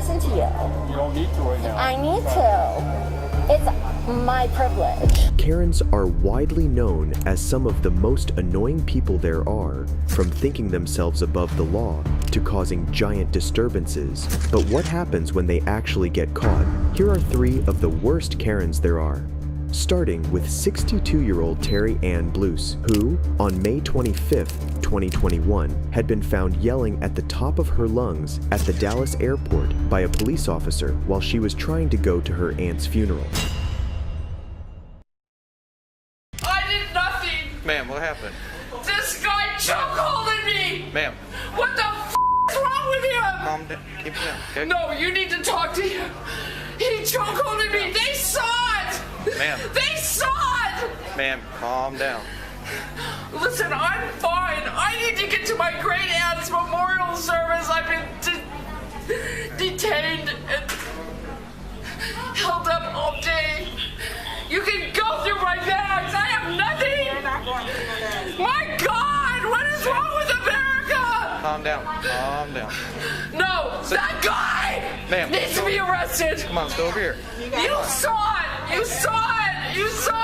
listen to you. You don't need to right now. I need to. It's my privilege. Karens are widely known as some of the most annoying people there are, from thinking themselves above the law to causing giant disturbances. But what happens when they actually get caught? Here are 3 of the worst Karens there are. Starting with 62-year-old Terry Ann Blues, who, on May 25th, 2021, had been found yelling at the top of her lungs at the Dallas airport by a police officer while she was trying to go to her aunt's funeral. I did nothing! Ma'am, what happened? This guy chokeholded me! Ma'am. What the f*** is wrong with him? Calm down. Keep it down, okay? No, you need to talk to him. He chokeholded me. They saw it! Ma'am. They saw it! Ma'am, calm down. Listen, I'm fine. I need to get to my great aunt's memorial service. I've been detained and held up all day. You can go through my bags. I have nothing. My God, what is wrong with America? Calm down. Calm down. No, that guy needs to be arrested. Come on, let's go over here. You saw it. You saw it. You saw it.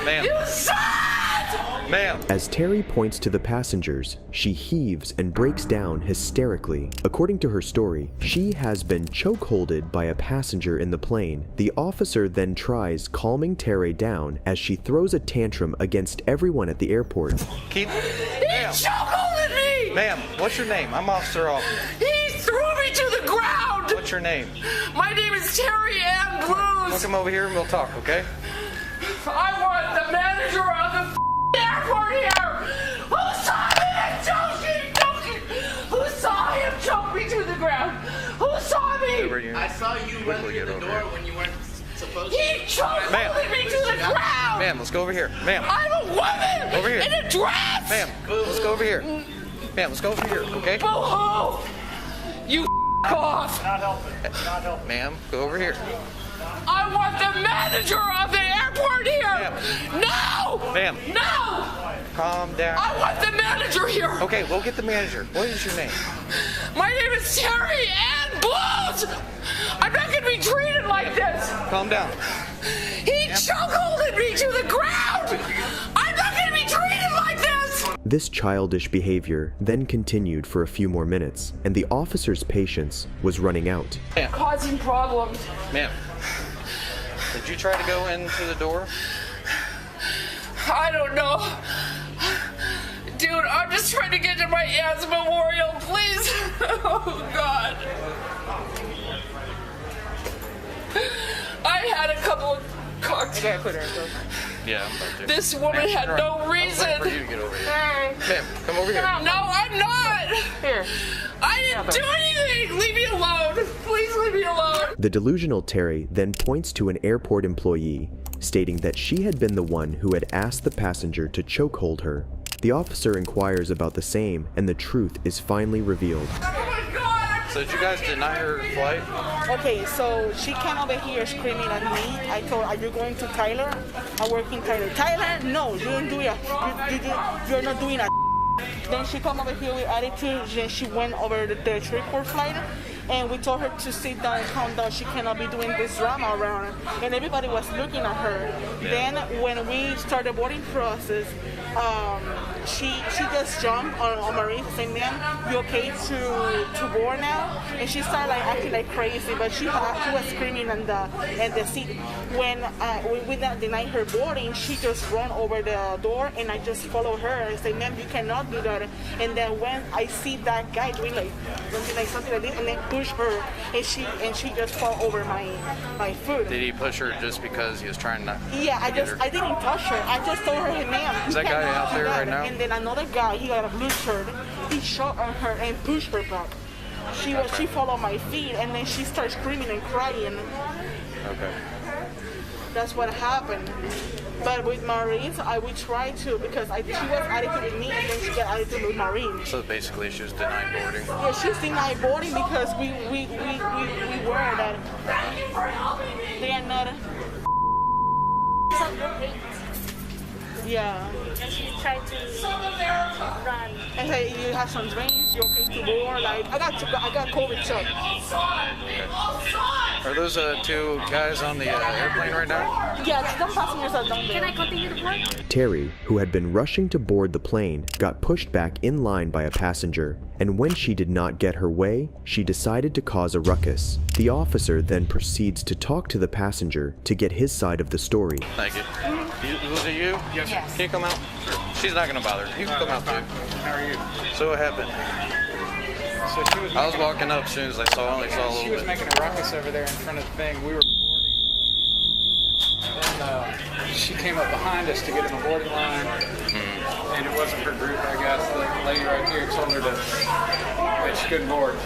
Ma'am. You saw it. Ma'am. As Terry points to the passengers, she heaves and breaks down hysterically. According to her story, she has been chokeholded by a passenger in the plane. The officer then tries calming Terry down as she throws a tantrum against everyone at the airport. Keep. He chokeholded me. Ma'am, what's your name? I'm Officer Alton. He threw me to the ground. What's your name? My name is Terry Ann Blues. We'll come over here and we'll talk, okay? I want the manager of the airport here. Who saw me choking? Who saw him choke me to the ground? Who saw me? I saw you run through the door when you weren't supposed to. He chokeholded me to the ground. Ma'am, let's go over here. Ma'am. I'm a woman Over here. in a dress. Ma'am, let's go over here. Ma'am, let's go over here, okay? Boo-hoo! You off. Not helping. Not helping. Ma'am, go over here. I want the manager of the airport here. No. Ma'am. No. Calm down. I want the manager here. Okay, we'll get the manager. What is your name? My name is Terry Ann Blues. I'm not going to be treated like this. Calm down. He chokeholded me to the ground. I'm not going to be treated like this. This childish behavior then continued for a few more minutes, and the officer's patience was running out. Ma'am. Causing problems. Ma'am. Did you try to go into the door? I don't know. Dude, I'm just trying to get to my aunt's memorial, please. Oh, God. I had a couple of cocktails. Yeah, I'm about to. This woman had no reason. I'm waiting for you to get over here. Ma'am, come over here. No, I'm not. Here. I didn't do anything. Leave me alone. Please leave me alone. The delusional Terry then points to an airport employee, stating that she had been the one who had asked the passenger to chokehold her. The officer inquires about the same, and the truth is finally revealed. Oh my God. So did you guys deny her flight? Okay, so she came over here screaming at me. I told her, are you going to Tyler? I work in Tyler. Tyler, no, you don't do it. You're not doing that. Then she come over here with attitude, and she went over the airport flight, and we told her to sit down and calm down. She cannot be doing this drama around her. And everybody was looking at her. Yeah. Then when we started the boarding process, she just jumped on Marie saying, ma'am, you okay to board now? And she started like acting like crazy, but she was screaming in the seat. When we denied her boarding, she just ran over the door, and I just followed her and said, ma'am, you cannot do that. And then when I see that guy doing something like this, and then push her, and she just fall over my foot. Did he push her just because he was trying to? Yeah, I didn't touch her. I just told her, hey, ma'am. Is that guy out there right now? And then another guy, he got a blue shirt. He shot at her and pushed her back. She followed my feet, and then she started screaming and crying. Okay. That's what happened. But with Marines, we tried to, because she was attitude with me, and then she got attitude with Marines. So basically, she was denied boarding. Yeah, she was denied boarding because we were that. They are not. Yeah. And she tried to run. and say you have some drinks, you're okay to board. Like I got COVID check. Are those two guys on the airplane right now? Yes, some passengers are down there. Can I continue to board? Terry, who had been rushing to board the plane, got pushed back in line by a passenger, and when she did not get her way, she decided to cause a ruckus. The officer then proceeds to talk to the passenger to get his side of the story. Thank you. Was it you? Yes. Can you come out? She's not gonna bother. You can come out too. How are you? So what happened? So she was. I was walking up as soon as I only saw a She little was bit. making a ruckus over there in front of the thing. We were boarding. And she came up behind us to get in the boarding line. And it wasn't her group, I guess. The lady right here told her that she couldn't board.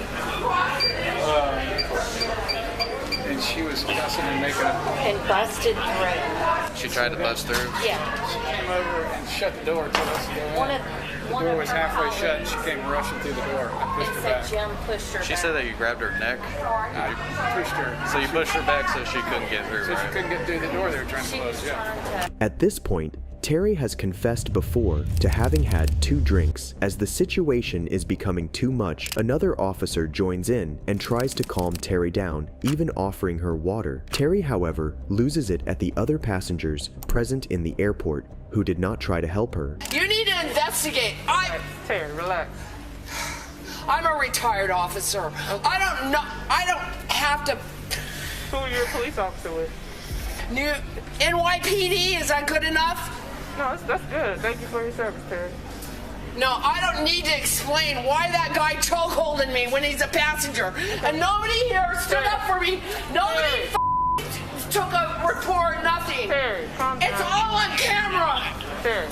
And she was cussing and making a. And busted through. She tried to bust through. Yeah. She came over and shut the door, told us to go in. The door was halfway shut and she came rushing through the door. I pushed And her said back. Jim pushed her She back. said that you grabbed her neck. I pushed her. So you pushed her back so she couldn't get through. So she Right? couldn't get through the door they were trying to She was close. Yeah. trying to. At this point, Terry has confessed before to having had 2 drinks. As the situation is becoming too much, another officer joins in and tries to calm Terry down, even offering her water. Terry, however, loses it at the other passengers present in the airport who did not try to help her. You need to investigate. Terry, relax. I'm a retired officer. I don't know. I don't have to. Who are you a police officer with? New NYPD, is that good enough? No, that's good. Thank you for your service, Terry. No, I don't need to explain why that guy chokeholded me when he's a passenger. And nobody here stood up for me. Nobody took a report, nothing. Terry, calm down. It's all on camera. Terry,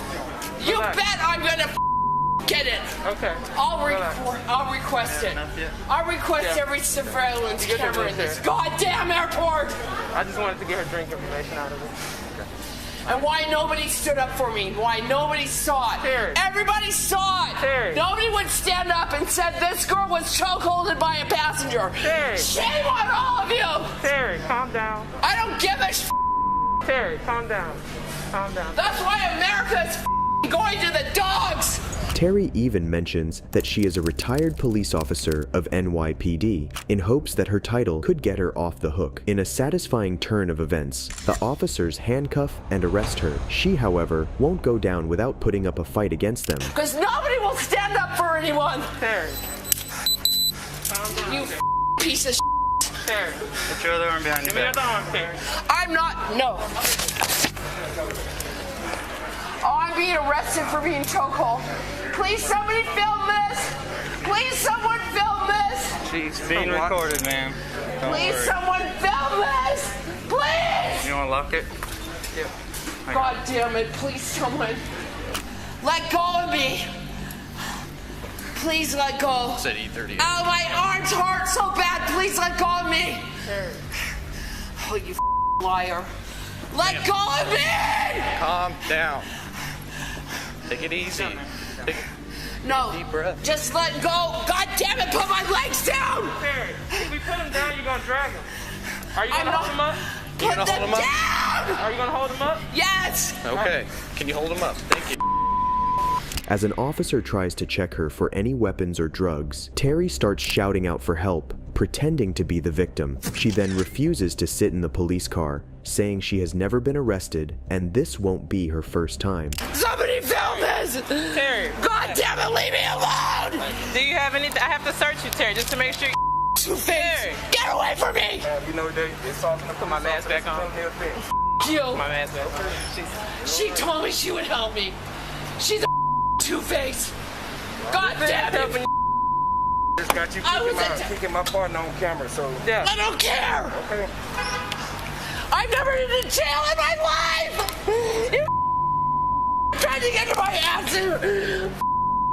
You relax. bet I'm gonna get it. Okay. I'll Relax. request it. yet? I'll request Yeah. every surveillance You get your camera in drink, this Terry. goddamn airport. I just wanted to get her drink information out of it. And why nobody stood up for me? Why nobody saw it? Terry. Everybody saw it. Terry. Nobody would stand up and said this girl was chokeholded by a passenger. Terry. Shame on all of you. Terry, calm down. I don't give a Terry, calm down. Calm down. That's why America is going to the dogs. Terry even mentions that she is a retired police officer of NYPD, in hopes that her title could get her off the hook. In a satisfying turn of events, the officers handcuff and arrest her. She, however, won't go down without putting up a fight against them. Because nobody will stand up for anyone. Terry. Calm down. You piece of Terry. Put your other arm behind Give your me your back. arm, Terry. I'm not, no. Oh, I'm being arrested for being chokehold. Please somebody film this. Please someone film this. She's being recorded, ma'am. Don't Please worry. someone film this. Please. You want to lock it? God damn it, please someone. Let go of me. Please let go. Said E38. Oh, my arms hurt so bad. Please let go of me. Oh, you liar. Let go of me. Calm down. Take it easy. Take No, deep breath. just let go. God damn it, put my legs down. Terry, if we put him down, you're gonna drag him. Are you I'm gonna not. hold him up? Put gonna them hold 'em up? down. Are you gonna hold him up? Yes. Okay. Can you hold him up? Thank you. As an officer tries to check her for any weapons or drugs, Terry starts shouting out for help, pretending to be the victim. She then refuses to sit in the police car, saying she has never been arrested and this won't be her first time. Somebody film this. Terry. God damn it, leave me alone. Do you have any? I have to search you, Terry, just to make sure. Two-Face, get away from me. You know, it's all gonna Put my mask back on. You. My mask back on. She told me she would help me. She's a Two-Face. God damn it. Just got you I was kicking my partner on camera, so Yeah. I don't care. okay. I've never been to jail in my life. You tried to get to my ass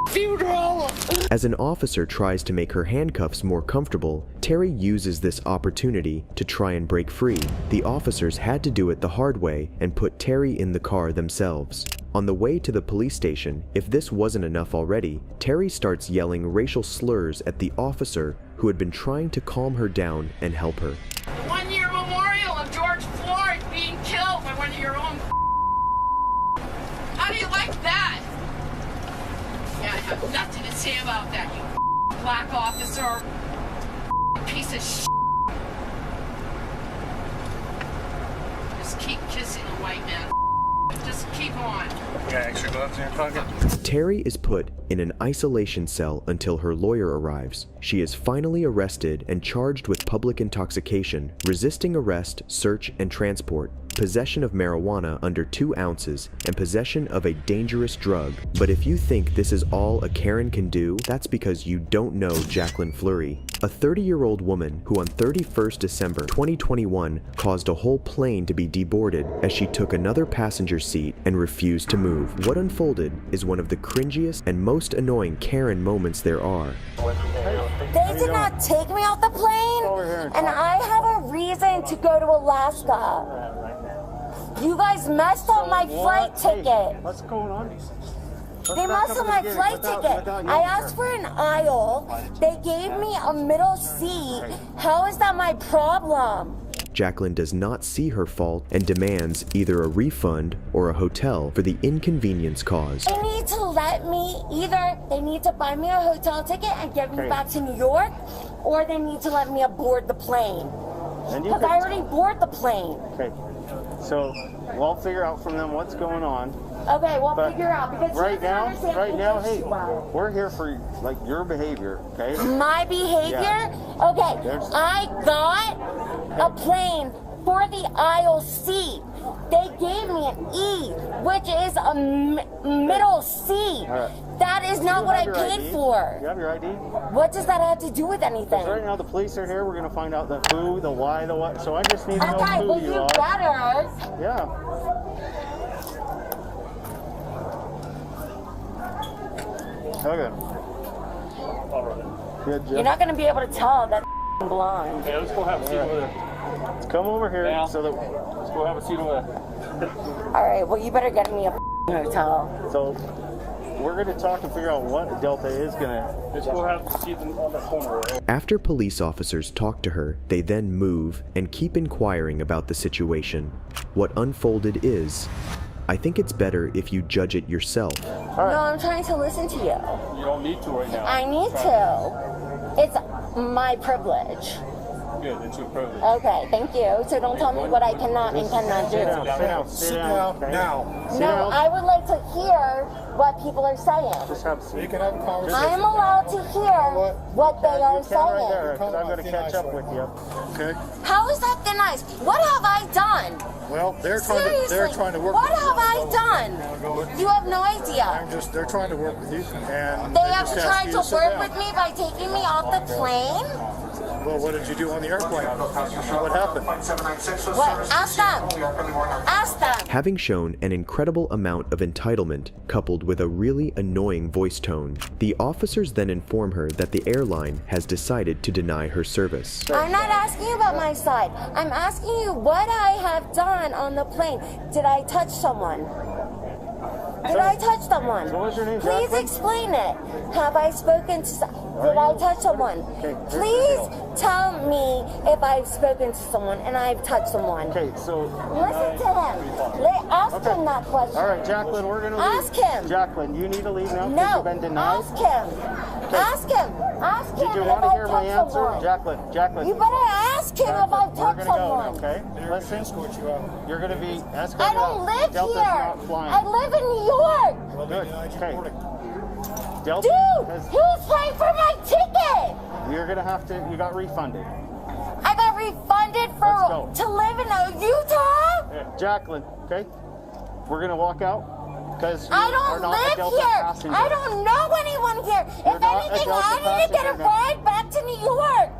funeral. As an officer tries to make her handcuffs more comfortable, Terry uses this opportunity to try and break free. The officers had to do it the hard way and put Terry in the car themselves. On the way to the police station, if this wasn't enough already, Terry starts yelling racial slurs at the officer who had been trying to calm her down and help her. The 1-year memorial of George Floyd being killed by one of your own. How do you like that? Yeah, have nothing to say about that, you black officer. Piece of shit. Just keep kissing the white man. Just keep on. You got extra gloves in your pocket? Terry is put in an isolation cell until her lawyer arrives. She is finally arrested and charged with public intoxication, resisting arrest, search, and transport, possession of marijuana under 2 ounces, and possession of a dangerous drug. But if you think this is all a Karen can do, that's because you don't know Jacqueline Fleury, a 30-year-old woman who on 31st December 2021 caused a whole plane to be deboarded as she took another passenger seat and refused to move. What unfolded is one of the cringiest and most annoying Karen moments there are. They did not take me off the plane, and I have a reason to go to Alaska. You guys messed up my flight ticket. What's going on? They messed up my flight ticket. I asked for an aisle. They gave me a middle seat. How is that my problem? Jacqueline does not see her fault and demands either a refund or a hotel for the inconvenience caused. They need to let me, either they need to buy me a hotel ticket and get me back to New York, or they need to let me aboard the plane. Because I already boarded the plane. Okay, so we'll figure out from them what's going on. Okay, we'll figure out, because right now, hey, well. we're here for like your behavior, okay? My behavior? Yeah. Okay, I got a plane for the aisle seat. They gave me an E, which is a middle seat. Right. That is not what I paid ID? for. You have your ID? What does that have to do with anything? Right now the police are here. We're going to find out the who, the why, the what. So I just need to know Okay, who well, you you are. better. Yeah. Okay. All right. Good, Jeff. You're not going to be able to tell that blonde. Hey, let's go have a seat over there. Let's come over here Now, so that. let's go have a seat over there. All right, well, you better get me a hotel. So we're going to talk and figure out what Delta is going to. Let's go have a seat on the corner. After police officers talk to her, they then move and keep inquiring about the situation. What unfolded is, I think it's better if you judge it yourself. No, I'm trying to listen to you. You don't need to right now. I need to. It's my privilege. Good, it's your privilege. Okay, thank you. So don't tell me what I cannot and cannot Sit down, do. sit down, sit down. Okay. now. Sit No, down. I would like to hear what people are saying. Just have a seat. You can have a conversation. I am allowed to hear what they are You can right saying. there, because I'm going to catch up with you. Okay. How is that thin ice? What have I done? Well, they're Seriously, trying to work. what with you. have I done? You have no idea. They're trying to work with you, and They have just tried asked you to sit work down. with me by taking me off the plane. Well, what did you do on the airplane? What happened? What? Ask them. Ask them. Having shown an incredible amount of entitlement coupled with a really annoying voice tone, the officers then inform her that the airline has decided to deny her service. I'm not asking you about my side. I'm asking you what I have done on the plane. Did I touch someone? Did I touch someone? So what's your name, Please Jacqueline? explain it. Have I spoken to Did I touch someone? Okay, here's the Please deal. tell me if I've spoken to someone and I've touched someone. Okay, so. Listen to him. Ask him that question. All right, Jacqueline, we're going to leave. Ask him. Jacqueline, you need to leave now because No. you've been denied. Ask him. Ask him. Ask him Did you if want to I've hear my touched answer? someone. Jacqueline. You better ask him if I've We're touched going to go someone. now, okay? Listen, you're going to be escorted I don't out. live Delta's here. not flying. I live in New York. Good, okay. Delta Dude, has, who's paying for my ticket? you're going to have to, you got refunded. I got refunded Let's for go. to live in Utah? Jacqueline, okay? We're going to walk out because you I are don't not a live Delta here. passenger. I don't know anyone here. You're If not a anything, Delta I need to get a passenger. ride back to New York.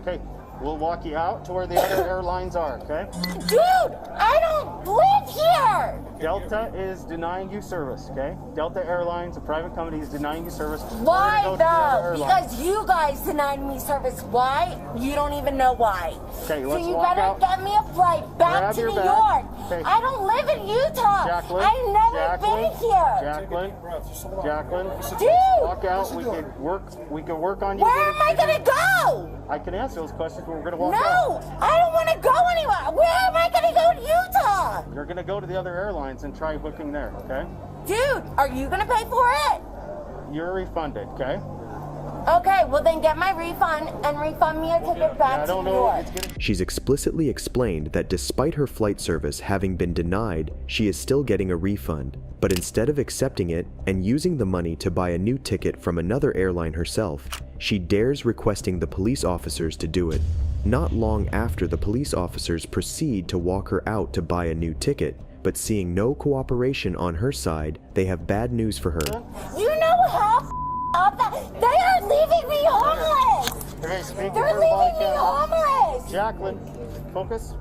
Okay, we'll walk you out to where the other airlines are, okay? Dude, I don't live here. Delta is denying you service, okay? Delta Airlines, a private company, is denying you service. Why We're gonna go to the other though? airlines. Because you guys denied me service. Why? You don't even know why. Okay, So let's you walk better out. get me a flight back Grab to your New bag. York. Okay. I don't live in Utah. Jacqueline, I've never been here. Jacqueline, Dude, walk out. We can work on you. where am I gonna go? I can answer those questions, but we're gonna walk out. No, I don't want to go anywhere. Where am I gonna go in Utah? You're gonna go to the other airlines and try booking there, okay? Dude, are you gonna pay for it? you're refunded, okay? Okay, well then get my refund and refund me a ticket back to New York. She's explicitly explained that despite her flight service having been denied, she is still getting a refund. But instead of accepting it and using the money to buy a new ticket from another airline herself, she dares requesting the police officers to do it. Not long after, the police officers proceed to walk her out to buy a new ticket, but seeing no cooperation on her side, they have bad news for her. You know how up that they are leaving me homeless! They're leaving me homeless! Jacqueline, focus.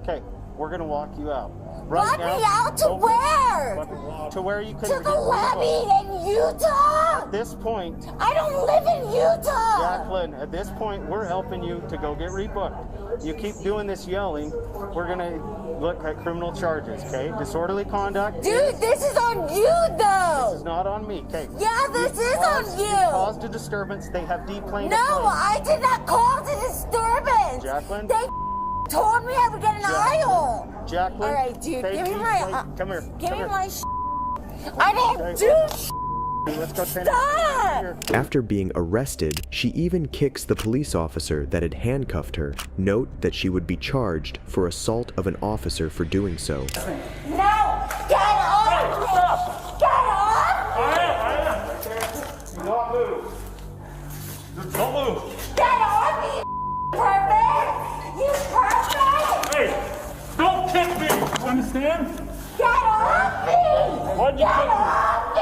Okay, we're gonna walk you out. Walk me out to where? To where you can To the levee in Utah? At this point, I don't live in Utah! Jacqueline, at this point, we're helping you to go get rebooked. You keep doing this yelling, we're gonna look at criminal charges, okay? Disorderly conduct. Dude, this is on you though! This is not on me, okay? Yeah, this is on you! You caused a disturbance, they have deplaned No, I did not cause a disturbance! Jacqueline? They told me I would get an aisle! Jacqueline? Alright, dude, give me my... Come here. Give me my I didn't do Let's go train. Stop! After being arrested, she even kicks the police officer that had handcuffed her. Note that she would be charged for assault of an officer for doing so. No! Get off me! Get off me! I am. Do not move. Don't move. Get off me, you pervert! You pervert! Hey, don't kick me. You understand? Get off me! Why'd you Get kick me? off me!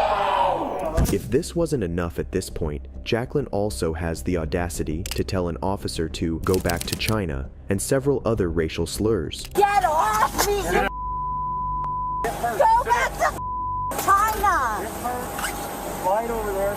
If this wasn't enough at this point, Jacqueline also has the audacity to tell an officer to go back to China and several other racial slurs. Get off me! You go back to China! Right over there.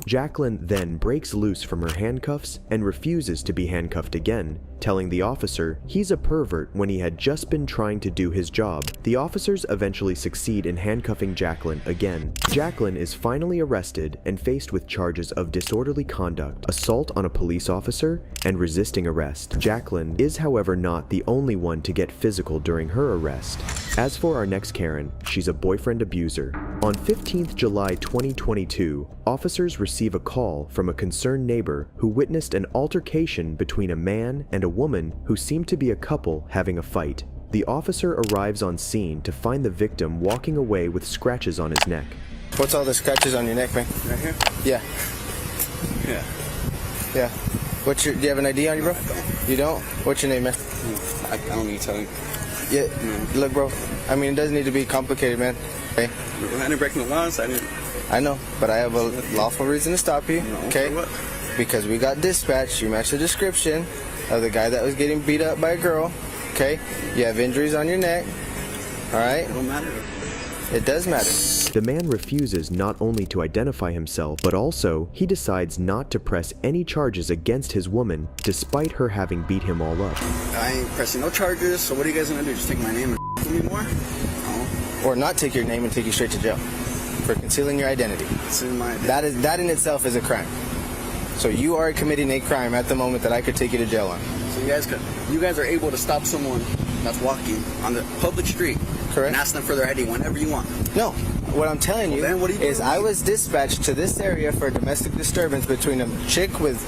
Jacqueline then breaks loose from her handcuffs and refuses to be handcuffed again, telling the officer he's a pervert when he had just been trying to do his job. The officers eventually succeed in handcuffing Jacqueline again. Jacqueline is finally arrested and faced with charges of disorderly conduct, assault on a police officer, and resisting arrest. Jacqueline is, however, not the only one to get physical during her arrest. As for our next Karen, she's a boyfriend abuser. On 15th July 2022, officers receive a call from a concerned neighbor who witnessed an altercation between a man and a woman who seemed to be a couple having a fight. The officer arrives on scene to find the victim walking away with scratches on his neck. What's all the scratches on your neck, man? Right here? Yeah. Yeah. Yeah. Do you have an ID on you, bro? You don't? What's your name, man? I don't need to tell you. Yeah. Look, bro. I mean, it doesn't need to be complicated, man. Okay? I didn't break no laws. I know, but I have a lawful reason to stop you. Okay? What? Because we got dispatched. You match the description of the guy that was getting beat up by a girl. Okay? You have injuries on your neck. All right? It don't matter. It does matter. The man refuses not only to identify himself, but also he decides not to press any charges against his woman, despite her having beat him all up. I ain't pressing no charges, so what are you guys gonna do? Just take my name and me more? No. Or not take your name and take you straight to jail for concealing your identity. That in itself is a crime. So you are committing a crime at the moment that I could take you to jail on. So you guys are able to stop someone that's walking on the public street, correct, and ask them for their ID whenever you want. No, what I'm telling you is I was dispatched to this area for a domestic disturbance between a chick with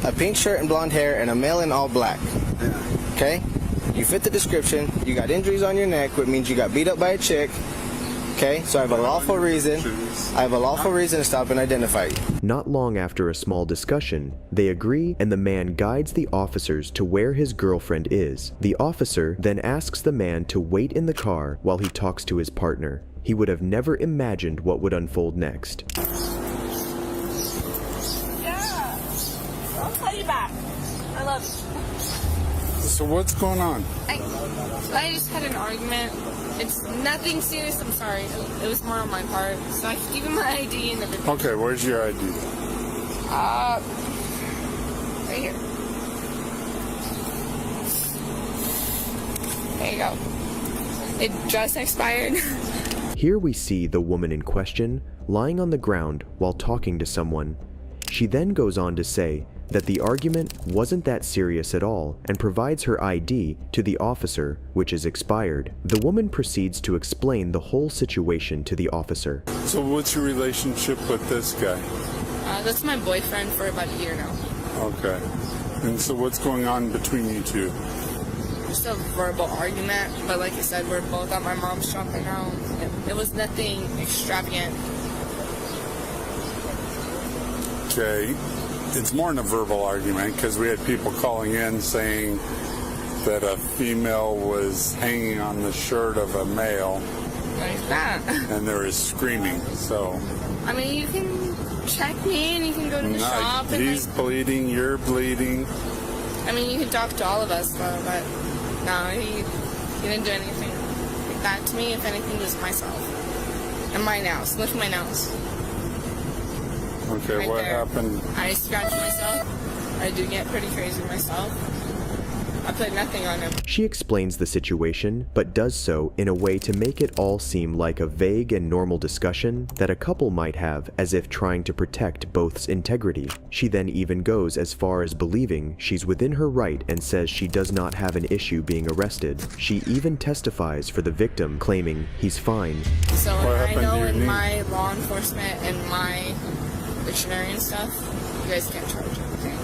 a pink shirt and blonde hair and a male in all black. Yeah. Okay? You fit the description. You got injuries on your neck, which means you got beat up by a chick. Okay, so I have a lawful reason. I have a lawful reason to stop and identify you. Not long after a small discussion, they agree and the man guides the officers to where his girlfriend is. The officer then asks the man to wait in the car while he talks to his partner. He would have never imagined what would unfold next. Yeah. I'll call you back. I love you. So what's going on? I just had an argument. It's nothing serious, I'm sorry. It was more on my part. So I gave him my ID and everything. Okay, where's your ID? Right here. There you go. It just expired. Here we see the woman in question lying on the ground while talking to someone. She then goes on to say that the argument wasn't that serious at all and provides her ID to the officer, which is expired. The woman proceeds to explain the whole situation to the officer. So what's your relationship with this guy? That's my boyfriend for about a year now. Okay. And so what's going on between you two? Just a verbal argument, but like I said, we're both at my mom's shop right now. It was nothing extravagant. Okay. It's more than a verbal argument because we had people calling in saying that a female was hanging on the shirt of a male. Like that. And there was screaming, so. I mean, you can check me and you can go to the shop. And he's bleeding, you're bleeding. I mean, you can talk to all of us, though, but no, he didn't do anything like that to me. If anything, just myself. And my nails. Look at my nails. Okay, right what there. happened? I scratch myself. I do get pretty crazy myself. I put nothing on him. She explains the situation, but does so in a way to make it all seem like a vague and normal discussion that a couple might have, as if trying to protect both's integrity. She then even goes as far as believing she's within her right and says she does not have an issue being arrested. She even testifies for the victim, claiming he's fine. So I know in my law enforcement and my dictionary and stuff, you guys can't charge anything.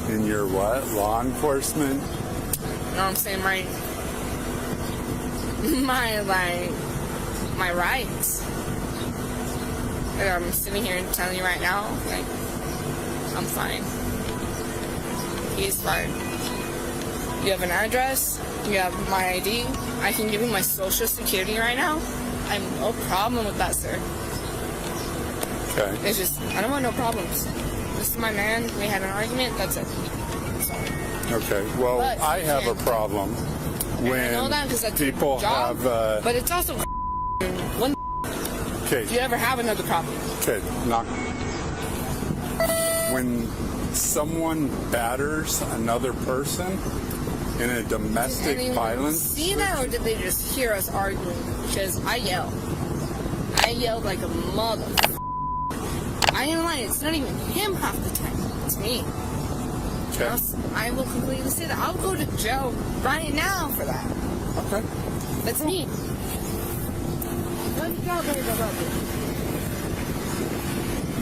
In your what? Law enforcement? You know what I'm saying? My rights. Like I'm sitting here and telling you right now, like, I'm fine. He's fine. You have an address, you have my ID, I can give you my social security right now. I have no problem with that, sir. Okay. It's just, I don't want no problems. This is my man, we had an argument, that's it. Sorry. Okay, well, But I have a problem when I know that because that's people your job, have... but it's also one. Okay. Do you ever have another problem? Okay, when someone batters another person in a domestic Did anyone violence... see that, or did they just hear us arguing? Because I yelled. I yelled like a mother. I ain't lying, it's not even him half the time. It's me. Okay. I will completely say that. I'll go to jail right now for that. Okay. That's me.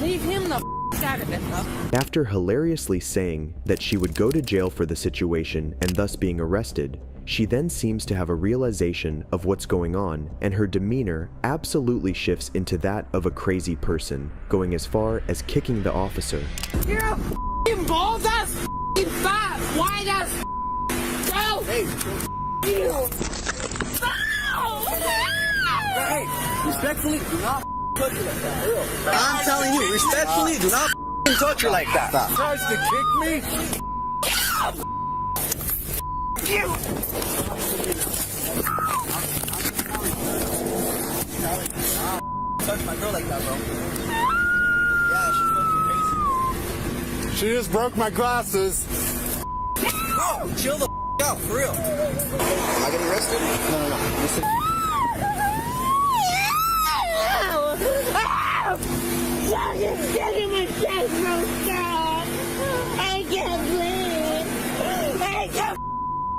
Leave him the out of it, though. After hilariously saying that she would go to jail for the situation and thus being arrested, she then seems to have a realization of what's going on, and her demeanor absolutely shifts into that of a crazy person, going as far as kicking the officer. You're a f***ing bald ass, f***ing fat, wide ass, go! Hey, you! Hey, respectfully, do not touch her like that. I'm telling you, respectfully, do not touch her like that. Stop. Tries to kick me? You! Touch my girl like that, bro. Yeah, she's fucking crazy. She just broke my glasses. Bro, chill the out, for real. Am I getting arrested? No. Listen. Stop just getting my chest, bro. Stop. I can't breathe. I can't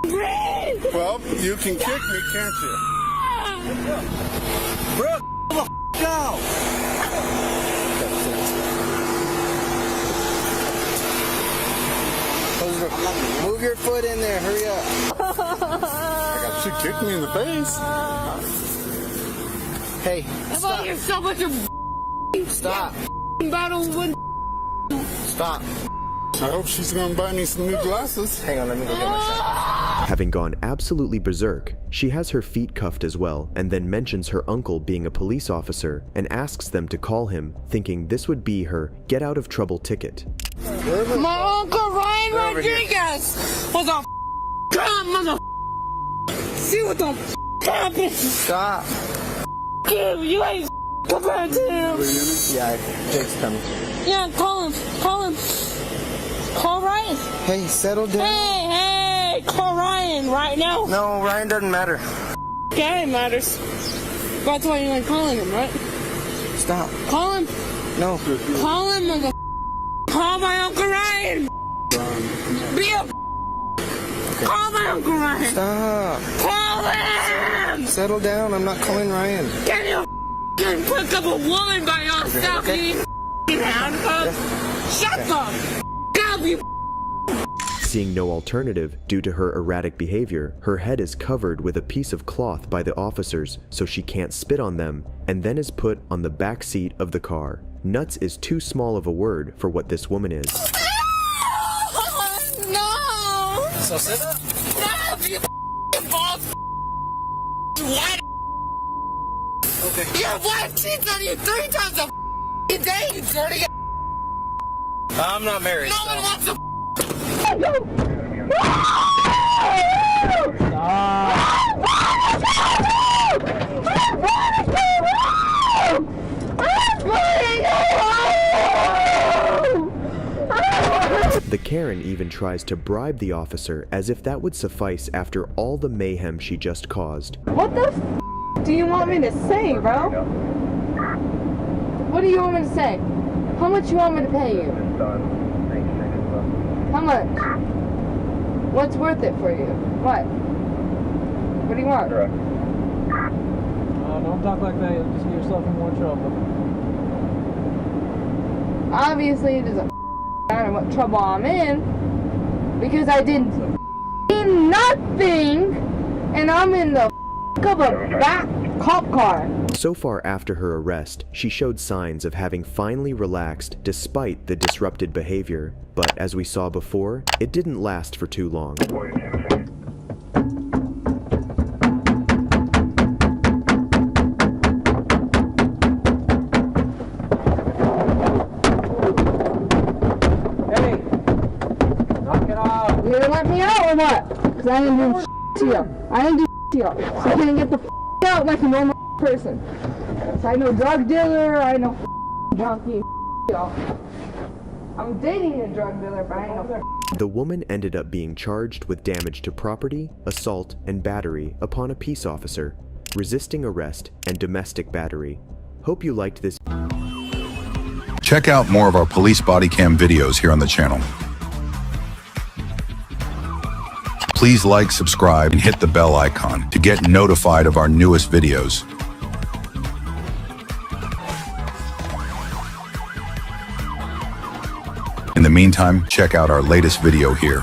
breathe. Well, you can kick me, can't you? Bro, the out. Move your foot in there, hurry up. She kicked me in the face. Hey, Stop. You're so much of stop. battle with Stop. I hope she's gonna buy me some new glasses. Hang on, let me go get my shot. Having gone absolutely berserk, she has her feet cuffed as well, and then mentions her uncle being a police officer and asks them to call him, thinking this would be her get out of trouble ticket. my Uncle Ryan Rodriguez was a mother. See what the happened? Stop. You ain't compared to him. Yeah, Jake's coming. Yeah, call him. Call Ryan. Hey, settle down. Hey, call Ryan right now. No, Ryan doesn't matter. Yeah, it matters. That's why you like calling him, right? Stop. Call him. No. Call him, mother. Call my Uncle Ryan. Be a. Call my Uncle Ryan. Stop. Call him. Settle down. I'm not calling Ryan. Can you pick up a woman by yourself? Okay. You handcuffs. Shut the up, you. Seeing no alternative due to her erratic behavior, her head is covered with a piece of cloth by the officers so she can't spit on them, and then is put on the back seat of the car. Nuts is too small of a word for what this woman is. No! So sit up. No, you balls. What? Okay. Your wife cheats on you 3 times a day, you dirty. I'm not married. No so. one wants to. The Karen even tries to bribe the officer as if that would suffice after all the mayhem she just caused. What the f do you want me to say, bro? What do you want me to say? How much you want me to pay you? How much? What's worth it for you? What? What do you want? Don't talk like that. You'll just get yourself in more trouble. Obviously, it doesn't matter what trouble I'm in because I did nothing, and I'm in the of a back cop car. So far after her arrest, she showed signs of having finally relaxed despite the disrupted behavior, but as we saw before, it didn't last for too long. Hey! Knock it off! You gonna let me out or what? Because I didn't do to you. I didn't do to you. So you can't get the out like a normal person. So I know drug dealer, I know junkie, I'm dating a drug dealer, but I ain't no. The woman ended up being charged with damage to property, assault, and battery upon a peace officer, resisting arrest, and domestic battery. Hope you liked this. Check out more of our police body cam videos here on the channel. Please like, subscribe, and hit the bell icon to get notified of our newest videos. In the meantime, check out our latest video here.